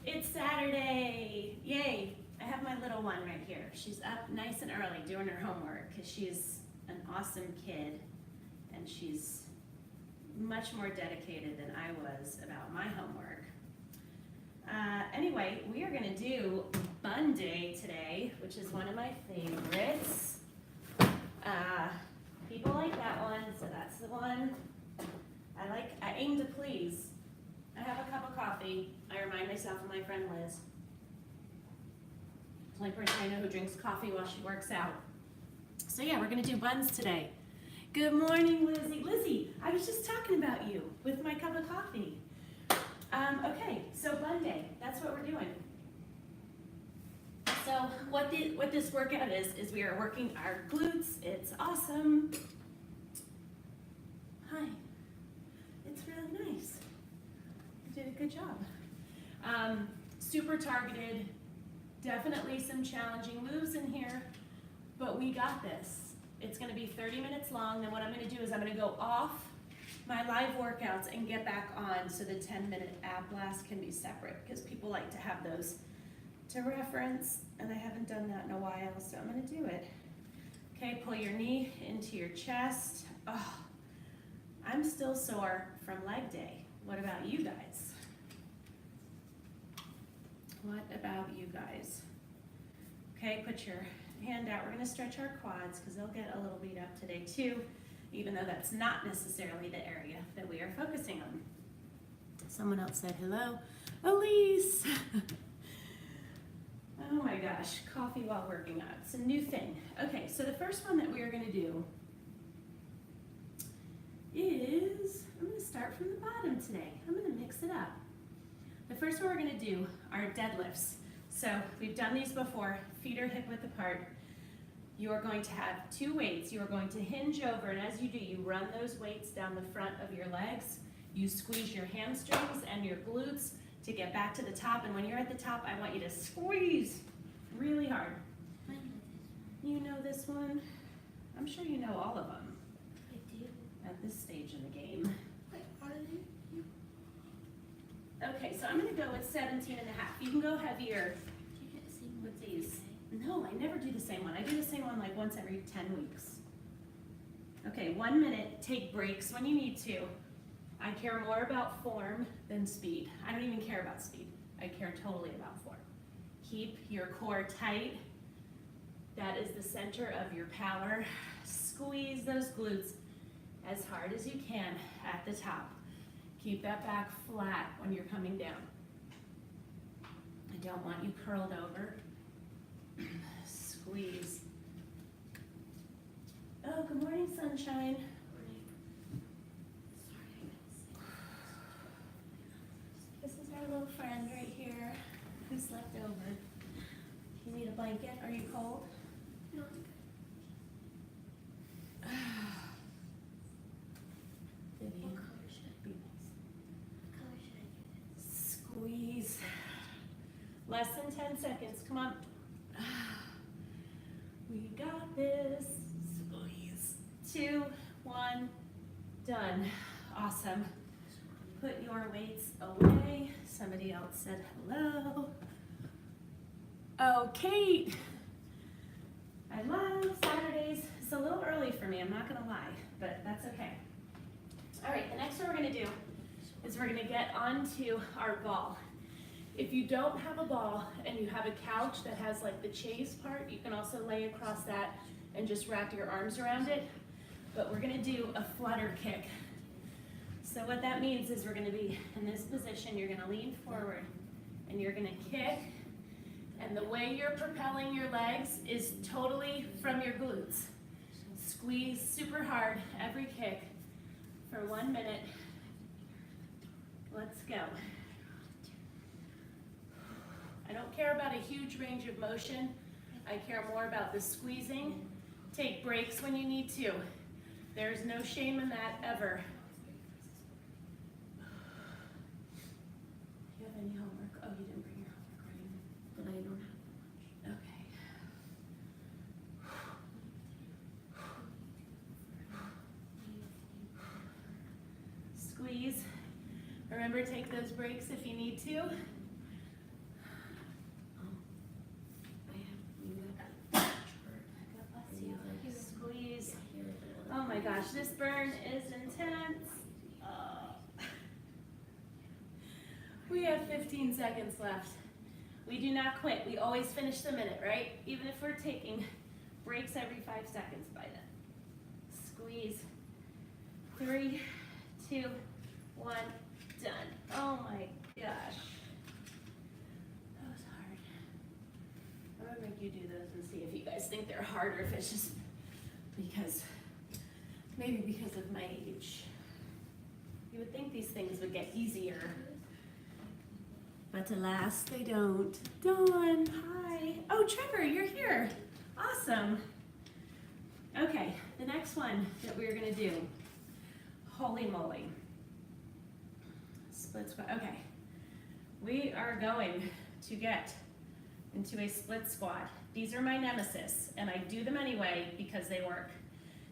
It's Saturday, yay. I have my little one right here. She's up nice and early doing her homework because she's an awesome kid and she's much more dedicated than I was about my homework. Anyway, we are gonna do BUNDAY today, which is one of my favorites. People like that one, so that's the one. I aim to please. I have a cup of coffee. I remind myself of my friend Liz. It's the only person I know who drinks coffee while she works out. So yeah, we're gonna do buns today. Good morning, Lizzie. Lizzie, I was just talking about you with my cup of coffee. Okay, so BUNDAY, that's what we're doing. So what this workout is we are working our glutes. It's awesome. Hi. It's really nice. You did a good job. Super targeted, definitely some challenging moves in here, but we got this. It's gonna be 30 minutes long, and what I'm gonna do is I'm gonna go off my live workouts and get back on so the 10-minute ab blast can be separate, because people like to have those to reference, and I haven't done that in a while, so I'm gonna do it. Okay, pull your knee into your chest. Oh, I'm still sore from leg day. What about you guys? What about you guys? Okay, put your hand out. We're gonna stretch our quads because they'll get a little beat up today too, even though that's not necessarily the area that we are focusing on. Someone else said hello. Elise! Oh my gosh, coffee while working out. It's a new thing. Okay, so the first one that we are gonna do is, I'm gonna start from the bottom today. I'm gonna mix it up. The first one we're gonna do are deadlifts. So we've done these before, feet are hip width apart. You are going to have two weights. You are going to hinge over, and as you do, you run those weights down the front of your legs. You squeeze your hamstrings and your glutes to get back to the top, and when you're at the top, I want you to squeeze really hard. You know this one? I'm sure you know all of them. I do. At this stage in the game. Wait, are they? Okay, so I'm gonna go with 17 and a half. You can go heavier You can't see with these. No, I never do the same one. I do the same one like once every 10 weeks. Okay, 1 minute, take breaks when you need to. I care more about form than speed. I don't even care about speed. I care totally about form. Keep your core tight. That is the center of your power. Squeeze those glutes as hard as you can at the top. Keep that back flat when you're coming down. I don't want you curled over. Squeeze. Oh, good morning, sunshine. This is our little friend right here who slept over. You need a blanket? Are you cold? No. Vivian. What color should I be? What color should I do this? Squeeze. Less than 10 seconds. Come on. We got this. Squeeze. 2, 1, done. Awesome. Put your weights away. Somebody else said hello. Oh, Kate. I love Saturdays. It's a little early for me, I'm not gonna lie, but that's okay. All right, the next one we're gonna do is we're gonna get onto our ball. If you don't have a ball and you have a couch that has like the chaise part, you can also lay across that and just wrap your arms around it. But we're gonna do a flutter kick. So what that means is we're gonna be in this position, you're gonna lean forward and you're gonna kick, and the way you're propelling your legs is totally from your glutes. Squeeze super hard every kick for 1 minute. Let's go. I don't care about a huge range of motion. I care more about the squeezing. Take breaks when you need to. There's no shame in that ever. Do you have any homework? Oh, you didn't bring your homework, right? But I don't have Okay. Squeeze. Remember, take those breaks if you need to. gosh, this burn is intense. We have 15 seconds left. We do not quit. We always finish the minute, right? Even if we're taking breaks every 5 seconds by then. Squeeze. 3, 2, 1, done. Oh my gosh. That was hard. I'm gonna make you do those and see if you guys think they're hard or if it's just because, maybe because of my age. You would think these things would get easier. But alas, they don't. Dawn, hi. Oh, Trevor, you're here. Awesome. Okay, the next one that we're gonna do. Holy moly. Split squat. Okay. We are going to get into a split squat. These are my nemesis, and I do them anyway because they work.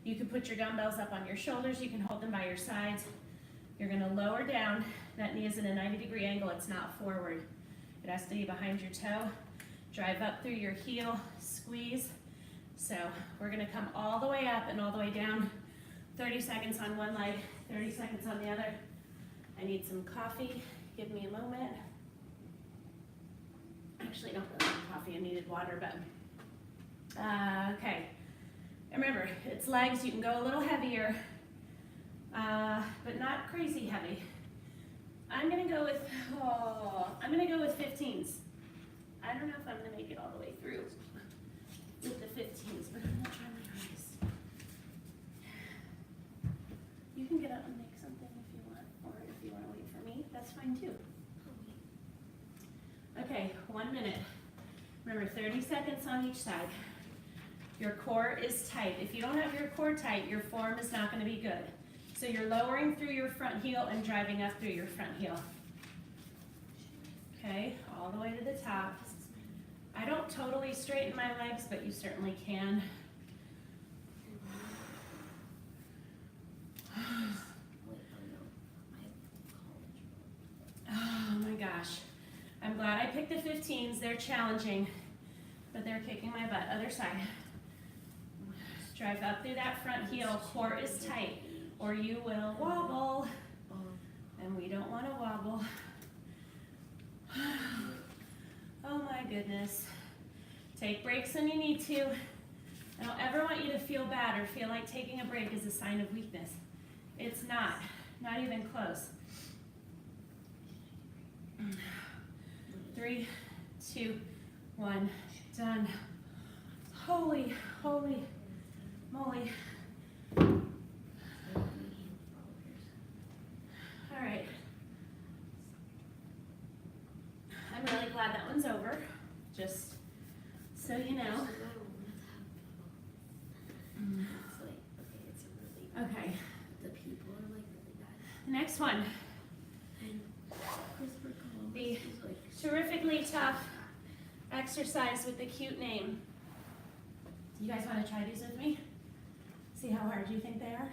You can put your dumbbells up on your shoulders. You can hold them by your sides. You're gonna lower down. That knee is in a 90-degree angle. It's not forward. It has to be behind your toe. Drive up through your heel, squeeze. So we're gonna come all the way up and all the way down. 30 seconds on one leg, 30 seconds on the other. I need some coffee. Give me a moment. Actually, I don't really need coffee. I needed water, but okay. And remember, it's legs. You can go a little heavier, but not crazy heavy. I'm gonna go with 15s. I don't know if I'm gonna make it all the way through with the 15s, but I'm gonna try my hardest. You can get up and make something if you want, or if you want to wait for me, that's fine too. Okay, 1 minute. Remember, 30 seconds on each side. Your core is tight. If you don't have your core tight, your form is not going to be good. So you're lowering through your front heel and driving up through your front heel. Okay, all the way to the top. I don't totally straighten my legs, but you certainly can. Oh my gosh. I'm glad I picked the 15s. They're challenging, but they're kicking my butt. Other side. Drive up through that front heel. Core is tight, or you will wobble. And we don't want to wobble. Oh my goodness. Take breaks when you need to. I don't ever want you to feel bad or feel like taking a break is a sign of weakness. It's not even close. 3, 2, 1, done. Holy moly. All right. I'm really glad that one's over, just so you know. Okay. The people are like really bad. Next one. The terrifically tough exercise with the cute name. You guys want to try these with me? See how hard you think they are?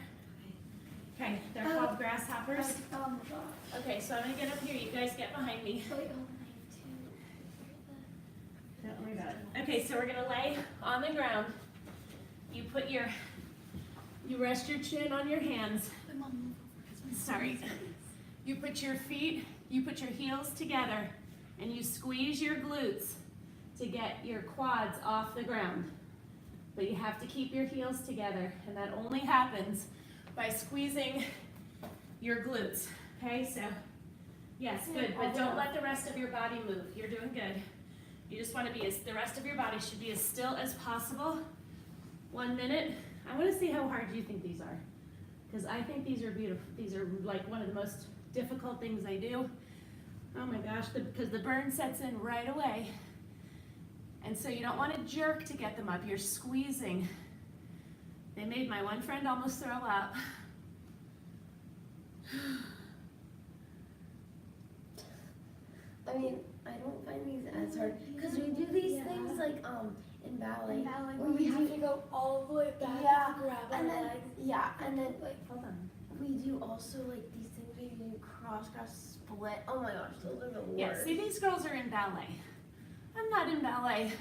Okay, they're called grasshoppers. Okay, so I'm going to get up here. You guys get behind me. Don't worry about it. Okay, so we're going to lay on the ground. You rest your chin on your hands. Sorry. You put your heels together and you squeeze your glutes to get your quads off the ground. But you have to keep your heels together, and that only happens by squeezing your glutes. Okay, so yes, good, but don't let the rest of your body move. You're doing good. You just want to the rest of your body should be as still as possible. 1 minute. I want to see how hard you think these are, because I think these are beautiful. These are like one of the most difficult things I do. Oh my gosh, because the burn sets in right away. And so you don't want to jerk to get them up. You're squeezing. They made my one friend almost throw up. I mean, I don't find these as hard because we do these things like in ballet where we have to go all the way back and grab our legs. And then like Hold on. we do also like these things where you do cross split. Oh my gosh, those are the worst. Yeah, see, these girls are in ballet. I'm not in ballet.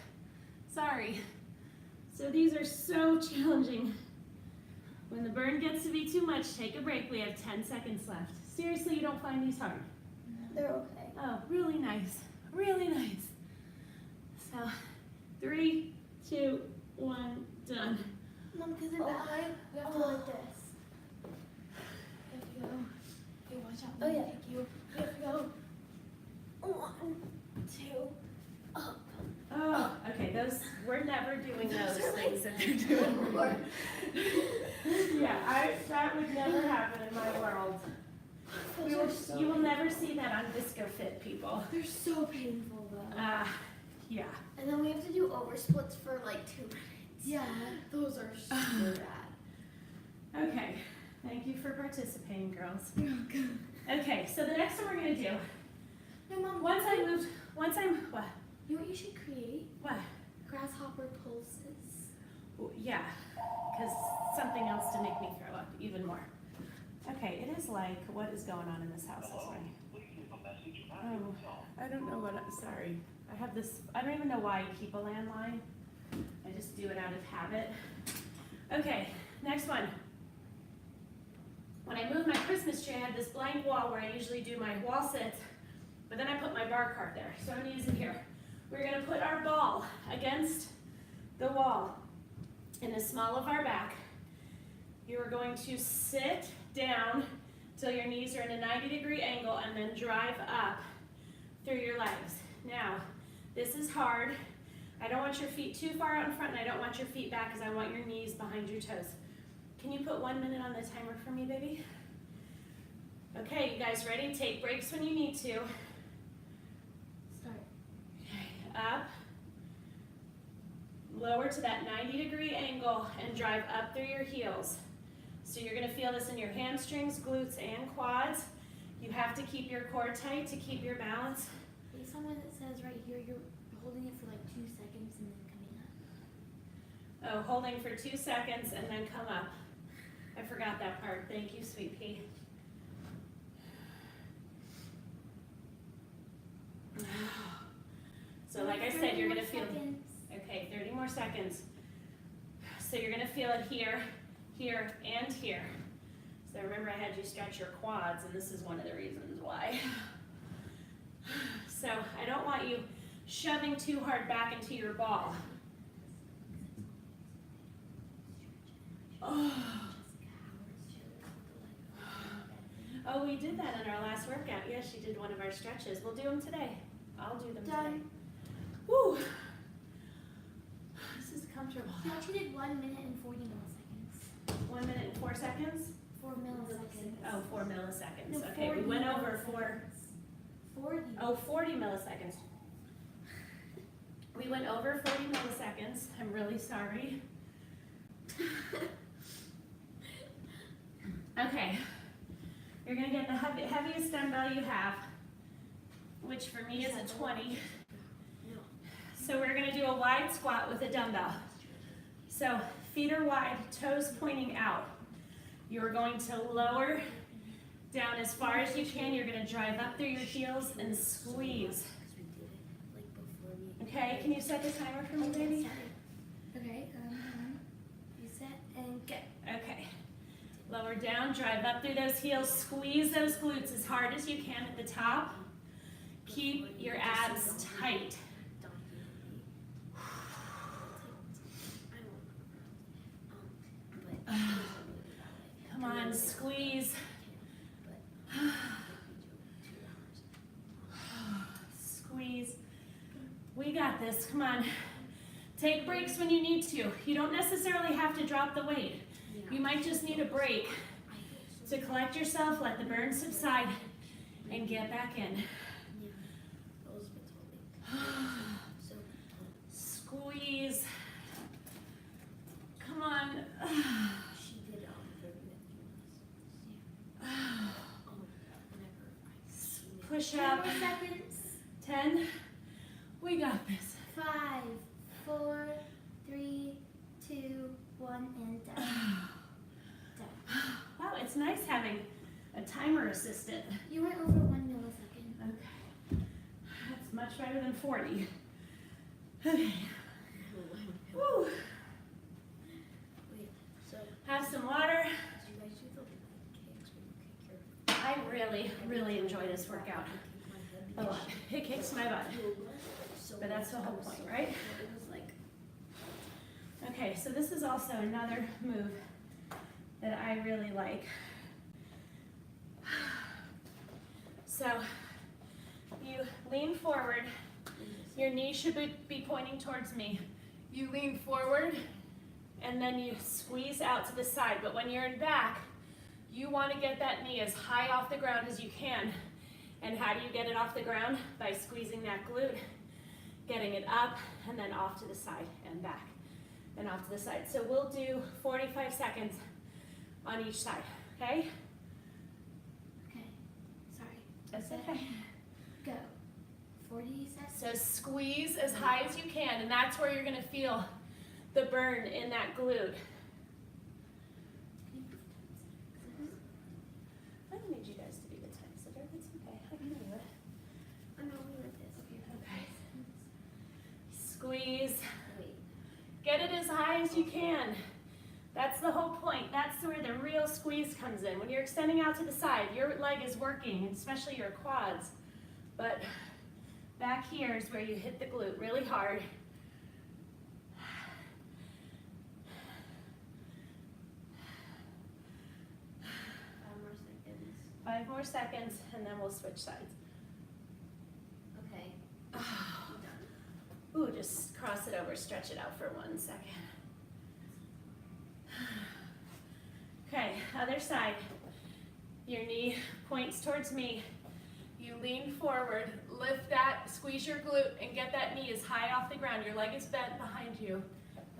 Sorry. So these are so challenging. When the burn gets to be too much, take a break. We have 10 seconds left. Seriously, you don't find these hard? They're okay. Oh, really nice. Really nice. So, 3, 2, 1, done. Mom, because they're behind, we have to like this. We have to go. Hey, watch out. Oh, yeah. Thank you. We have to go. 1, 2, up. Oh, okay, we're never doing those things that they're doing. Yeah, that would never happen in my world. You will never see that on Disco Fit, people. They're so painful, though. Yeah. And then we have to do over splits for like 2 minutes. Yeah, those are so bad. Okay, thank you for participating, girls. Okay, so the next one we're gonna do. No, Mom. What? You know what you should create? What? Grasshopper pulses. Yeah, because something else to make me throw up even more. Okay, it is like, what is going on in this house this morning? Oh, I don't know sorry. I don't even know why I keep a landline. I just do it out of habit. Okay, next one. When I moved my Christmas tree, I had this blank wall where I usually do my wall sits, but then I put my bar cart there, so I'm gonna use it here. We're gonna put our ball against the wall in the small of our back. You are going to sit down till your knees are in a 90-degree angle and then drive up through your legs. Now, this is hard. I don't want your feet too far out in front and I don't want your feet back because I want your knees behind your toes. Can you put 1 minute on the timer for me, baby? Okay, you guys ready? Take breaks when you need to. Start. Okay, up. Lower to that 90-degree angle and drive up through your heels. So you're gonna feel this in your hamstrings, glutes, and quads. You have to keep your core tight to keep your balance. There's someone that says right here, you're holding it for like 2 seconds and then coming up. Oh, holding for 2 seconds and then come up. I forgot that part. Thank you, sweet pea. So like I said, you're gonna feel, okay, 30 more seconds. So you're gonna feel it here, here, and here. So remember I had you stretch your quads and this is one of the reasons why. So I don't want you shoving too hard back into your ball. Oh, we did that in our last workout. Yes, she did one of our stretches. We'll do them today. I'll do them today. Woo! This is comfortable. You actually did 1 minute and 40 milliseconds. 1 minute and 4 seconds? 4 milliseconds. Oh, 4 milliseconds. No, okay, we went over 40. Oh, 40 milliseconds. We went over 40 milliseconds. I'm really sorry. Okay. You're gonna get the heaviest dumbbell you have, which for me is a 20. So we're gonna do a wide squat with a dumbbell. So feet are wide, toes pointing out. You're going to lower down as far as you can. You're gonna drive up through your heels and squeeze. Okay, can you set the timer for me, baby? Okay, you set and get. Okay. Lower down, drive up through those heels, squeeze those glutes as hard as you can at the top. Keep your abs tight. Come on, squeeze. Squeeze. We got this, come on. Take breaks when you need to. You don't necessarily have to drop the weight. You might just need a break to collect yourself, let the burn subside, and get back in. Squeeze. Come on. Push up. 10 more seconds. 10. We got this. 5, 4, 3, 2, 1, and done. Wow, it's nice having a timer assistant. You went over 1 millisecond. Okay. That's much better than 40. Okay. Woo. Have some water. really enjoy this workout a lot. It kicks my butt, but that's the whole point, right? Okay, so this is also another move that I really like. So you lean forward, your knee should be pointing towards me. You lean forward and then you squeeze out to the side, but when you're in back, you want to get that knee as high off the ground as you can. And how do you get it off the ground? By squeezing that glute, getting it up, and then off to the side and back, and off to the side. So we'll do 45 seconds on each side, okay? Okay, sorry. That's okay. Go. 40 seconds. So squeeze as high as you can, and that's where you're gonna feel the burn in that glute. I don't need you guys to be the time sitter, that's okay, I can do it. I know we like this. Okay. Squeeze. Get it as high as you can. That's the whole point. That's where the real squeeze comes in. When you're extending out to the side, your leg is working, especially your quads. But back here is where you hit the glute really hard. 5 more seconds, and then we'll switch sides. Okay. Ooh, just cross it over, stretch it out for 1 second. Okay, other side. Your knee points towards me. You lean forward, lift that, squeeze your glute, and get that knee as high off the ground. Your leg is bent behind you.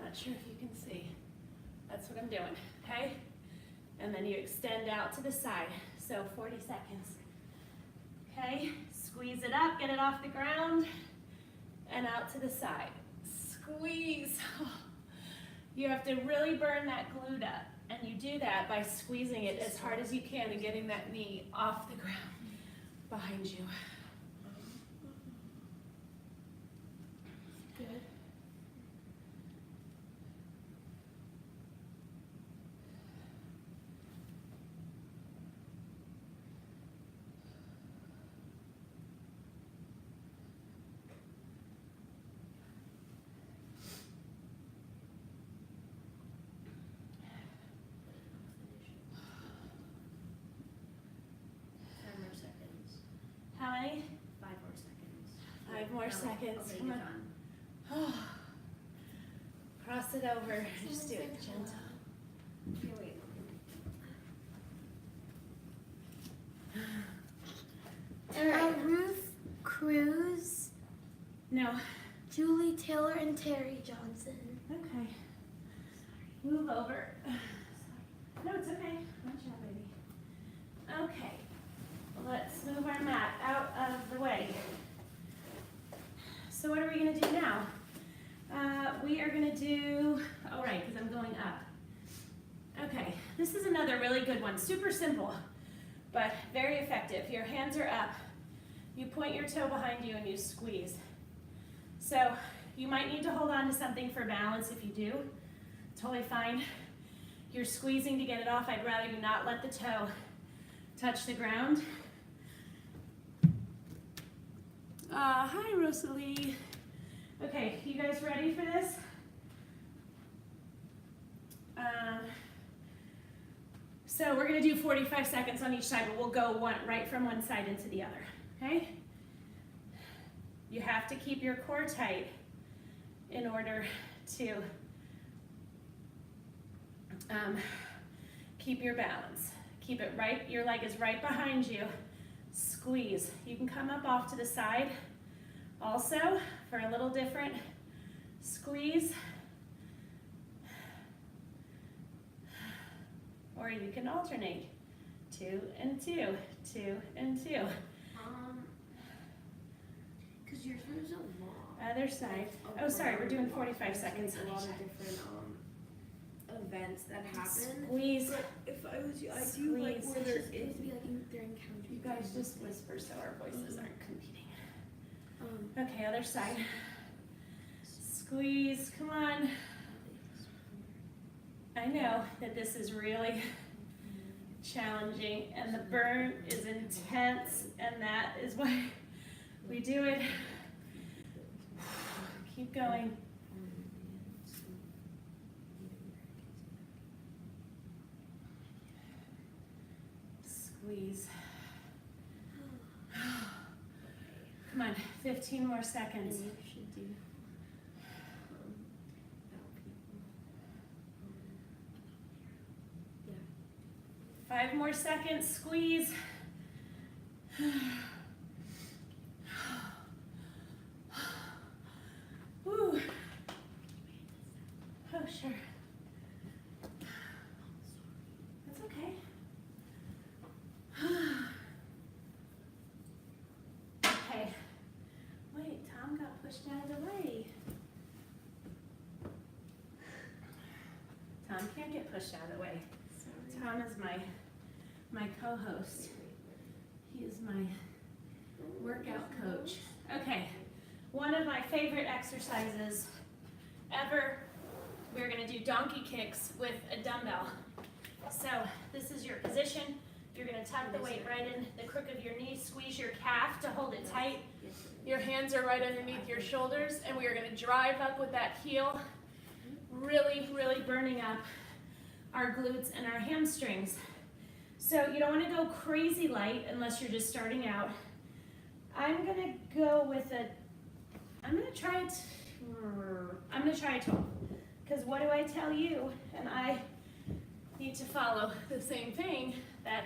Not sure if you can see. That's what I'm doing, okay? And then you extend out to the side. So 40 seconds. Okay, squeeze it up, get it off the ground, and out to the side. Squeeze. You have to really burn that glute up, and you do that by squeezing it as hard as you can and getting that knee off the ground behind you. Good. How many? 5 more seconds. 5 more seconds. Okay, Come you're on. done. Cross it over. Just do it gentle. Here, wait. Ruth Cruz, No. Julie Taylor, and Terry Johnson. Okay. Move over. No, it's okay. Watch out, baby. Okay. Let's move our mat out of the way. So what are we going to do now? We are going to do, oh right, because I'm going up. Okay, this is another really good one. Super simple, but very effective. Your hands are up. You point your toe behind you and you squeeze. So you might need to hold on to something for balance. If you do, totally fine. You're squeezing to get it off. I'd rather you not let the toe touch the ground. Hi, Rosalie. Okay, you guys ready for this? So we're gonna do 45 seconds on each side, but we'll go right from one side into the other, okay? You have to keep your core tight in order to keep your balance. Keep it right, your leg is right behind you. Squeeze. You can come up off to the side also for a little different squeeze. Or you can alternate 2 and 2, 2 and 2. Because yours was so long. Other side. Oh, sorry, we're doing 45 seconds. A lot of different events that happen. Squeeze. But if I was you, I'd do like Squeeze. where there is be like they're encountering. You guys just whisper so our voices aren't competing. Okay, other side. Squeeze, come on. I know that this is really challenging, and the burn is intense, and that is why we do it. Keep going. Squeeze. Come on, 15 more seconds. 5 more seconds, squeeze. Woo. Oh, sure. That's okay. Okay. Wait, Tom got pushed out of the way. Tom can't get pushed out of the way. Tom is my co-host. He is my workout coach. Okay, one of my favorite exercises ever. We're gonna do donkey kicks with a dumbbell. So this is your position. You're gonna tuck the weight right in the crook of your knee, squeeze your calf to hold it tight. Your hands are right underneath your shoulders, and we are gonna drive up with that heel, really, really burning up our glutes and our hamstrings. So you don't want to go crazy light unless you're just starting out. I'm gonna go with I'm gonna try 12. Because what do I tell you? And I need to follow the same thing, that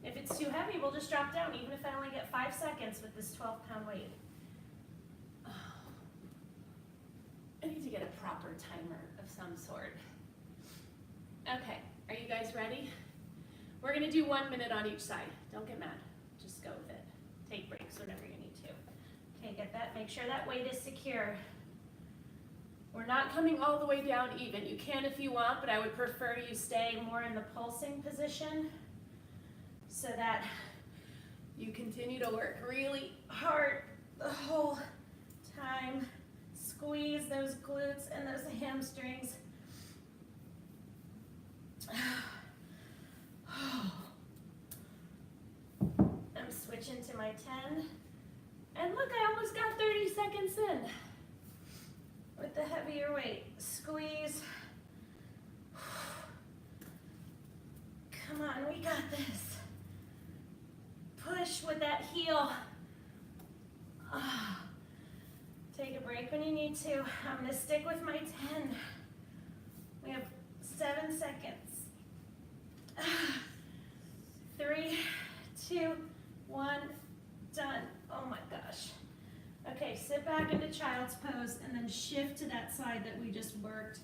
if it's too heavy, we'll just drop down, even if I only get 5 seconds with this 12-pound weight. I need to get a proper timer of some sort. Okay, are you guys ready? We're gonna do 1 minute on each side. Don't get mad, just go with it. Take breaks whenever you need to. Okay, get that, make sure that weight is secure. We're not coming all the way down even. You can if you want, but I would prefer you stay more in the pulsing position so that you continue to work really hard the whole time. Squeeze those glutes and those hamstrings. I'm switching to my 10. And look, I almost got 30 seconds in with the heavier weight. Squeeze. Come on, we got this. Push with that heel. Take a break when you need to. I'm gonna stick with my 10. We have 7 seconds. 3, 2, 1, done. Oh my gosh. Okay, sit back into child's pose and then shift to that side that we just worked.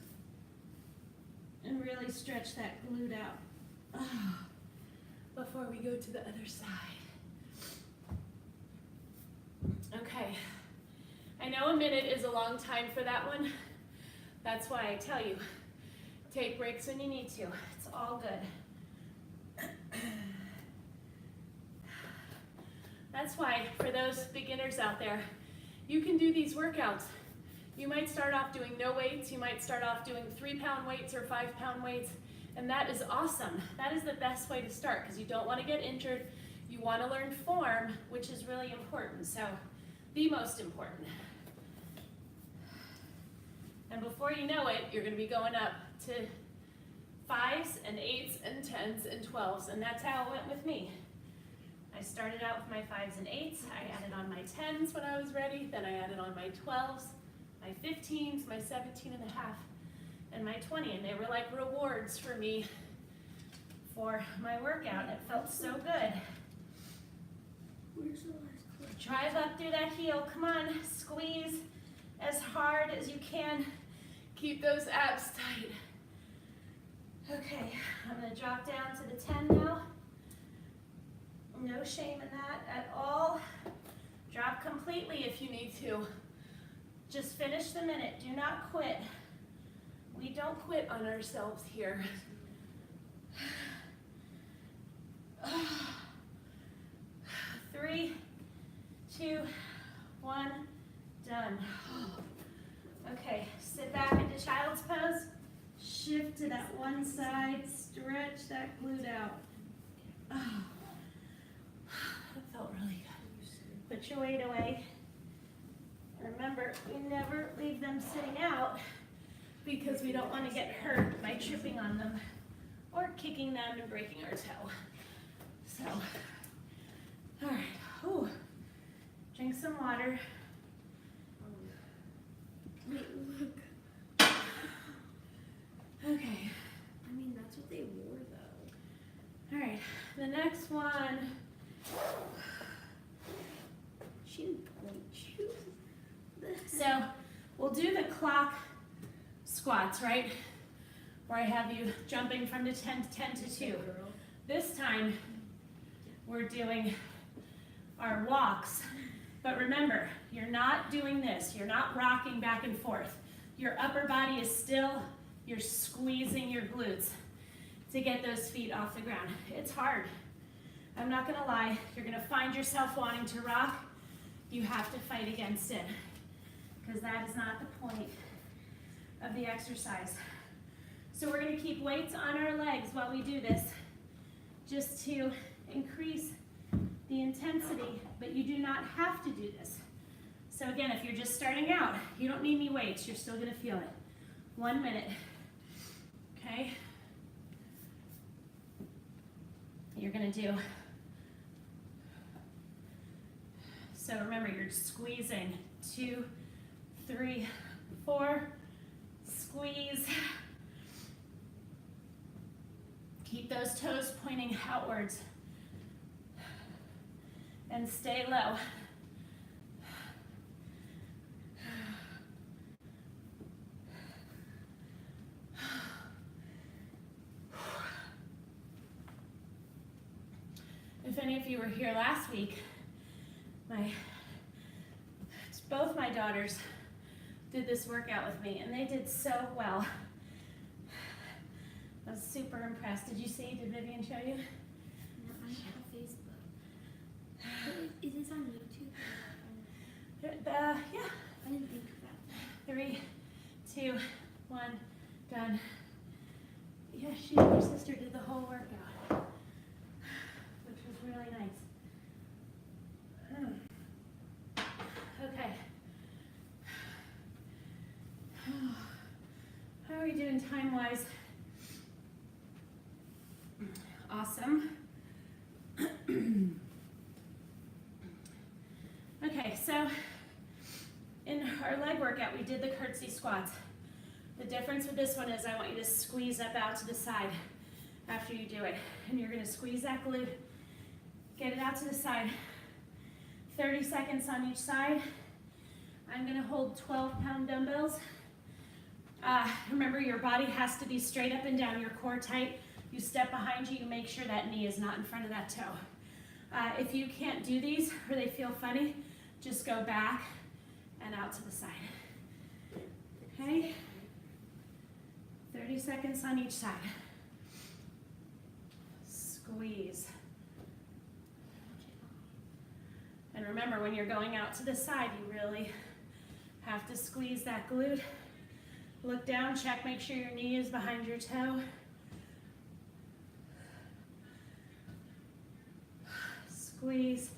And really stretch that glute out before we go to the other side. Okay, I know a minute is a long time for that one. That's why I tell you, take breaks when you need to. It's all good. That's why, for those beginners out there, you can do these workouts. You might start off doing no weights, you might start off doing 3-pound weights or 5-pound weights, and that is awesome. That is the best way to start, because you don't want to get injured. You want to learn form, which is really important, so the most important. And before you know it, you're going to be going up to 5s and 8s and 10s and 12s, and that's how it went with me. I started out with my 5s and 8s, I added on my 10s when I was ready, then I added on my 12s, my 15s, my 17 and a half, and my 20, and they were like rewards for me for my workout. It felt so good. Drive up through that heel, come on, squeeze as hard as you can. Keep those abs tight. Okay, I'm gonna drop down to the 10 now. No shame in that at all. Drop completely if you need to. Just finish the minute, do not quit. We don't quit on ourselves here. 3, 2, 1, done. Okay, sit back into child's pose. Shift to that one side, stretch that glute out. Oh, that felt really good. Put your weight away. Remember, we never leave them sitting out because we don't want to get hurt by tripping on them or kicking them and breaking our toe. So, all right, ooh. Drink some water. Wait, look. Okay. I mean, that's what they wore, though. All right, the next one. She didn't point you. So we'll do the clock squats, right? Where I have you jumping from the 10 to 2. This time we're doing our walks. But remember, you're not doing this. You're not rocking back and forth. Your upper body is still, you're squeezing your glutes to get those feet off the ground. It's hard. I'm not gonna lie. You're gonna find yourself wanting to rock. You have to fight against it because that is not the point of the exercise. So we're gonna keep weights on our legs while we do this just to increase the intensity, but you do not have to do this. So again, if you're just starting out, you don't need any weights, you're still gonna feel it. 1 minute, okay? You're gonna do, so remember you're squeezing, 2, 3, 4, squeeze. Keep those toes pointing outwards. And stay low. If any of you were here last week, both my daughters did this workout with me, and they did so well. I was super impressed. Did you see? Did Vivian show you? No, I have Facebook. It is on YouTube. Yeah. I didn't think of that. 3, 2, 1, done. Yeah, she and her sister did the whole workout, which was really nice. Okay. How are we doing time-wise? Awesome. Okay, so in our leg workout, we did the curtsy squats. The difference with this one is I want you to squeeze up out to the side after you do it. And you're gonna squeeze that glute, get it out to the side. 30 seconds on each side. I'm gonna hold 12-pound dumbbells. Remember, your body has to be straight up and down, your core tight. You step behind you, you make sure that knee is not in front of that toe. If you can't do these or they feel funny, just go back and out to the side. Okay? 30 seconds on each side. Squeeze. And remember, when you're going out to the side, you really have to squeeze that glute. Look down, check, make sure your knee is behind your toe. Squeeze.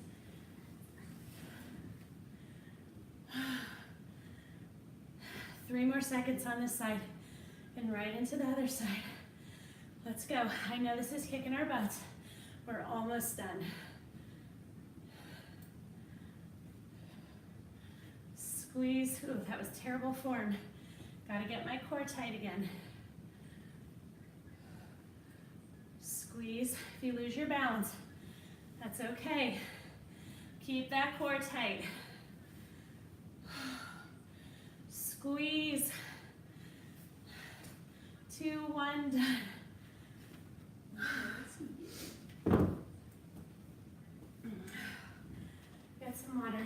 Three more seconds on this side and right into the other side. Let's go. I know this is kicking our butts. We're almost done. Squeeze. Ooh, that was terrible form. Gotta get my core tight again. Squeeze. If you lose your balance, that's okay. Keep that core tight. Squeeze. 2, 1, done. Get some water.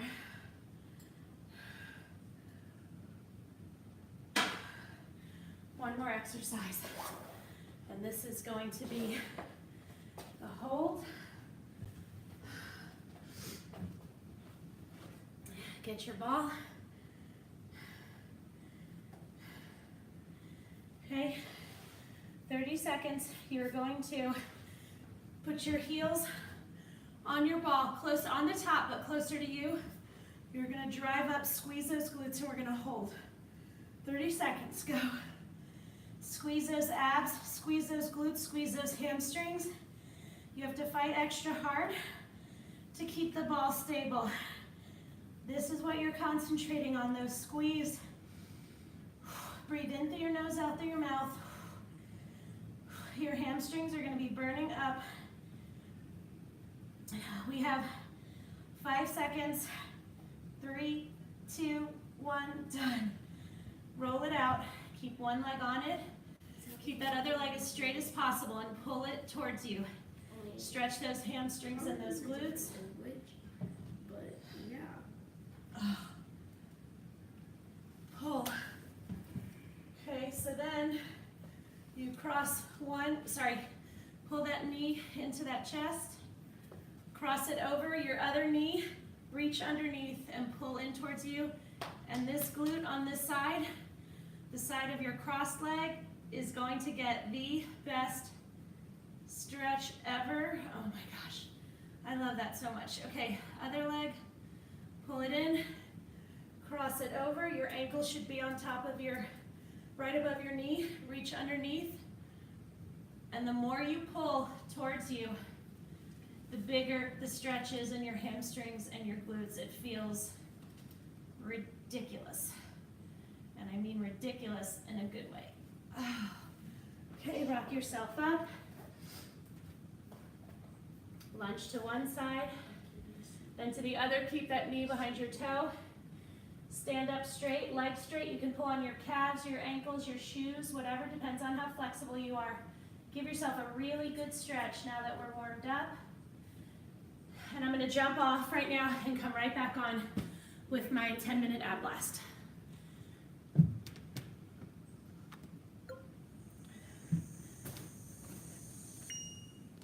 One more exercise. And this is going to be a hold. Get your ball. Okay, 30 seconds. You're going to Put your heels on your ball, close on the top, but closer to you. You're gonna drive up, squeeze those glutes, and we're gonna hold. 30 seconds, go. Squeeze those abs, squeeze those glutes, squeeze those hamstrings. You have to fight extra hard to keep the ball stable. This is what you're concentrating on, those squeeze. Breathe in through your nose, out through your mouth. Your hamstrings are gonna be burning up. We have 5 seconds. 3, 2, 1, done. Roll it out. Keep one leg on it. Keep that other leg as straight as possible and pull it towards you. Stretch those hamstrings and those glutes. But yeah. Pull. Okay, so then you pull that knee into that chest. Cross it over your other knee. Reach underneath and pull in towards you. And this glute on this side, the side of your crossed leg, is going to get the best stretch ever. Oh my gosh, I love that so much. Okay, other leg, pull it in, cross it over. Your ankle should be on top of right above your knee. Reach underneath. And the more you pull towards you, the bigger the stretch is in your hamstrings and your glutes. It feels ridiculous. And I mean ridiculous in a good way. Okay, rock yourself up. Lunge to one side, then to the other. Keep that knee behind your toe. Stand up straight, legs straight. You can pull on your calves, your ankles, your shoes, whatever, depends on how flexible you are. Give yourself a really good stretch now that we're warmed up. And I'm gonna jump off right now and come right back on with my 10-minute ab blast.